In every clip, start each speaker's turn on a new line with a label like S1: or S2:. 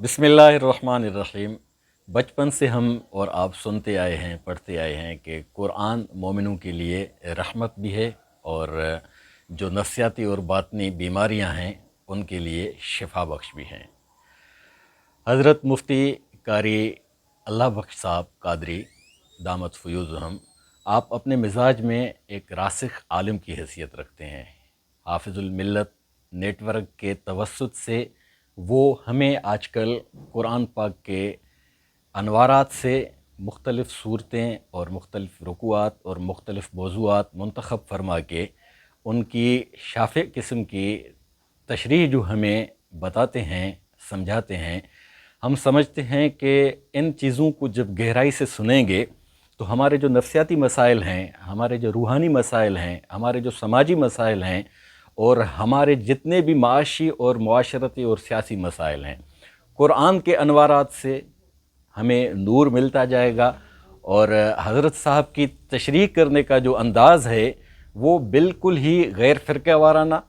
S1: बिस्मिल्लाहिर्रहमानिर्रहीम। बचपन से हम और आप सुनते आए हैं, पढ़ते आए हैं कि कुरान मोमिनों के लिए रहमत भी है और जो नफ्सियाती और बातनी बीमारियां हैं उनके लिए शिफा बख्श भी हैं। हज़रत मुफ्ती कारी अल्लाह बख्श साहब कादरी दामत फ़यूज़ुहम, आप अपने मिजाज में एक रासिख आलिम की हैसियत रखते हैं। हाफ़िज़ुल मिल्लत नेटवर्क के तवस्सुत से वो हमें आजकल कुरान पाक के अनवारात से मुख्तलिफ़ सूरतें और मुख्तलिफ़ रुकुआत और मुख्तलिफ़ मौज़ूआत मुंतखब फरमा के उनकी शाफ़े किस्म की तशरीह जो हमें बताते हैं, समझाते हैं, हम समझते हैं कि इन चीज़ों को जब गहराई से सुनेंगे तो हमारे जो नफ्सियाती मसाइल हैं, हमारे जो रूहानी मसाइल हैं, हमारे जो समाजी मसाइल हैं और हमारे जितने भी माशी और मुआशरती और सियासी मसाइल हैं, कुरान के अनवारात से हमें नूर मिलता जाएगा। और हज़रत साहब की तशरीह करने का जो अंदाज़ है वो बिल्कुल ही गैर फ़िरका वाराना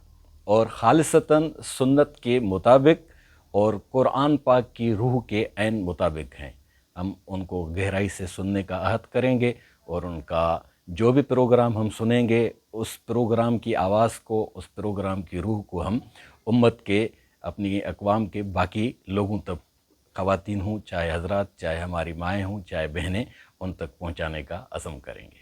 S1: और ख़ालिसतन सुन्नत के मुताबिक और कुरान पाक की रूह के ऐन मुताबिक हैं। हम उनको गहराई से सुनने का अहद करेंगे और उनका जो भी प्रोग्राम हम सुनेंगे उस प्रोग्राम की आवाज़ को, उस प्रोग्राम की रूह को हम उम्मत के, अपनी अक़वाम के बाकी लोगों तक, ख़वातीन हों चाहे हज़रात, चाहे हमारी माएँ हों चाहे बहनें, उन तक पहुँचाने का अज़्म करेंगे।